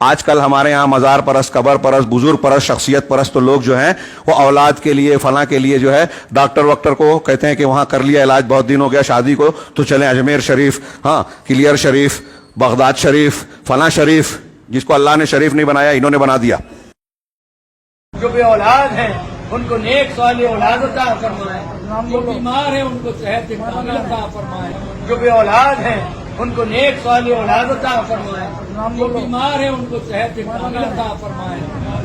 آج کل ہمارے ہاں مزار پرست، قبر پرست، بزرگ پرست، شخصیت پرست تو لوگ جو ہیں وہ اولاد کے لیے فلاں کے لیے جو ہے ڈاکٹر وکٹر کو کہتے ہیں کہ وہاں کر لیا علاج، بہت دن ہو گیا شادی کو، تو چلیں اجمیر شریف، ہاں کلیئر شریف، بغداد شریف، فلاں شریف، جس کو اللہ نے شریف نہیں بنایا انہوں نے بنا دیا۔ جو بے اولاد ہیں ان کو نیک صالح اولاد عطا فرمائے، جو بیمار ہیں ان کو صحت کاملہ عطا فرمائے، جو بے اولاد ہیں ان کو نیک صالح اولاد عطا فرمائے، جو بیمار ہیں ان کو صحت کاملہ عطا فرمائے،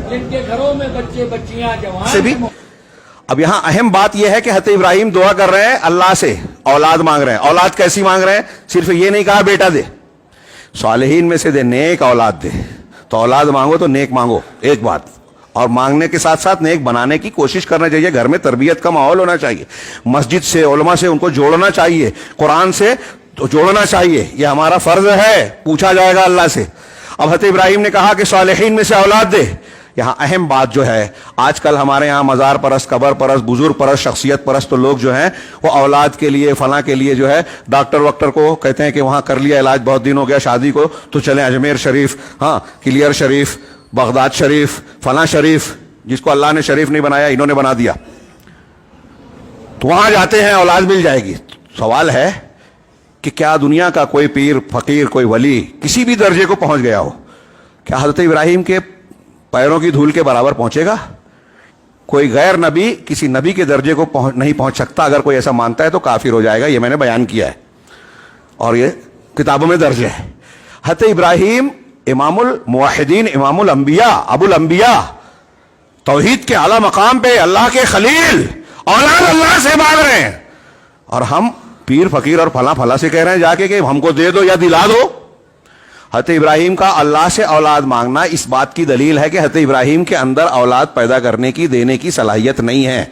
جن کے گھروں میں بچے بچیاں جوان سے بھی اب یہاں اہم بات یہ ہے کہ حضرت ابراہیم دعا کر رہے ہیں اللہ سے، اولاد مانگ رہے ہیں۔ اولاد کیسی مانگ رہے ہیں؟ صرف یہ نہیں کہا بیٹا دے، صالحین میں سے دے، نیک اولاد دے۔ تو اولاد مانگو تو نیک مانگو، ایک بات، اور مانگنے کے ساتھ ساتھ نیک بنانے کی کوشش کرنا چاہیے۔ گھر میں تربیت کا ماحول ہونا چاہیے، مسجد سے، علماء سے ان کو جوڑنا چاہیے، قرآن سے تو جوڑنا چاہیے، یہ ہمارا فرض ہے، پوچھا جائے گا اللہ سے۔ اب حضرت ابراہیم نے کہا کہ صالحین میں سے اولاد دے۔ یہاں اہم بات جو ہے، آج کل ہمارے ہاں مزار پرست، قبر پرست، بزرگ پرست، شخصیت پرست تو لوگ جو ہیں وہ اولاد کے لیے فلاں کے لیے جو ہے ڈاکٹر وکٹر کو کہتے ہیں کہ وہاں کر لیا علاج، بہت دن ہو گیا شادی کو، تو چلیں اجمیر شریف، ہاں کلیئر شریف، بغداد شریف، فلاں شریف، جس کو اللہ نے شریف نہیں بنایا انہوں نے بنا دیا، تو وہاں جاتے ہیں اولاد مل جائے گی۔ سوال ہے کہ کیا دنیا کا کوئی پیر، فقیر، کوئی ولی کسی بھی درجے کو پہنچ گیا ہو، کیا حضرت ابراہیم کے پیروں کی دھول کے برابر پہنچے گا؟ کوئی غیر نبی کسی نبی کے درجے کو نہیں پہنچ سکتا۔ اگر کوئی ایسا مانتا ہے تو کافر ہو جائے گا، یہ میں نے بیان کیا ہے اور یہ کتابوں میں درج ہے۔ حضرت ابراہیم امام الموحدین، امام الانبیاء، ابو الانبیاء، توحید کے اعلیٰ مقام پہ اللہ کے خلیل، اولاد اللہ سے مانگ رہے ہیں، اور ہم پیر فقیر اور فلاں فلاں سے کہہ رہے ہیں جا کے کہ ہم کو دے دو یا دلا دو۔ حضرت ابراہیم کا اللہ سے اولاد مانگنا اس بات کی دلیل ہے کہ حضرت ابراہیم کے اندر اولاد پیدا کرنے کی، دینے کی صلاحیت نہیں ہے۔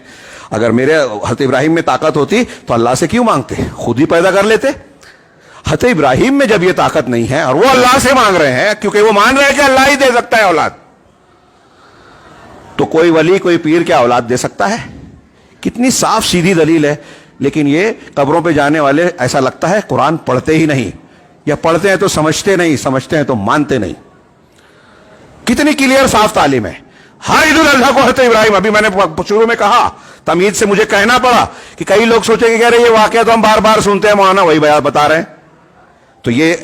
اگر میرے حضرت ابراہیم میں طاقت ہوتی تو اللہ سے کیوں مانگتے؟ خود ہی پیدا کر لیتے۔ حضرت ابراہیم میں جب یہ طاقت نہیں ہے اور وہ اللہ سے مانگ رہے ہیں کیونکہ وہ مان رہے ہیں کہ اللہ ہی دے سکتا ہے اولاد، تو کوئی ولی، کوئی پیر کیا اولاد دے سکتا ہے؟ کتنی صاف سیدھی دلیل ہے۔ لیکن یہ قبروں پہ جانے والے ایسا لگتا ہے قرآن پڑھتے ہی نہیں، یا پڑھتے ہیں تو سمجھتے نہیں، سمجھتے ہیں تو مانتے نہیں۔ کتنی کلیئر صاف تعلیم ہے۔ ہر عید الاضحیٰ کو حضرت ابراہیم، ابھی میں نے شروع میں کہا، تمہید سے مجھے کہنا پڑا کہ کئی لوگ سوچیں کہ کہہ رہے یہ واقعہ تو ہم بار بار سنتے ہیں، مولانا وہی بیان بتا رہے ہیں، تو یہ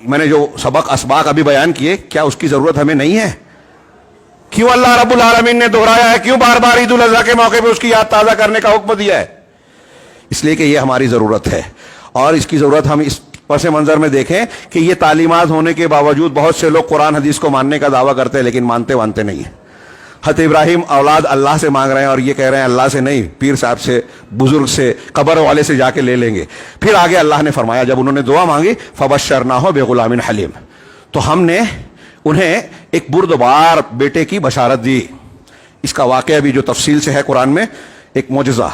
میں نے جو سبق اسباق ابھی بیان کیے، کیا اس کی ضرورت ہمیں نہیں ہے؟ کیوں اللہ رب العالمین نے دہرایا ہے؟ کیوں بار بار عید الاضحیٰ کے موقع پہ اس کی یاد تازہ کرنے کا حکم دیا ہے؟ اس لیے کہ یہ ہماری ضرورت ہے، اور اس کی ضرورت ہم اس پس منظر میں دیکھیں کہ یہ تعلیمات ہونے کے باوجود بہت سے لوگ قرآن حدیث کو ماننے کا دعویٰ کرتے ہیں لیکن مانتے نہیں ہیں۔ حضرت ابراہیم اولاد اللہ سے مانگ رہے ہیں، اور یہ کہہ رہے ہیں اللہ سے نہیں، پیر صاحب سے، بزرگ سے، قبر والے سے جا کے لے لیں گے۔ پھر آگے اللہ نے فرمایا، جب انہوں نے دعا مانگی فبشرناہ بغلام حلیم، تو ہم نے انہیں ایک بردبار بیٹے کی بشارت دی۔ اس کا واقعہ بھی جو تفصیل سے ہے قرآن میں، ایک معجزہ۔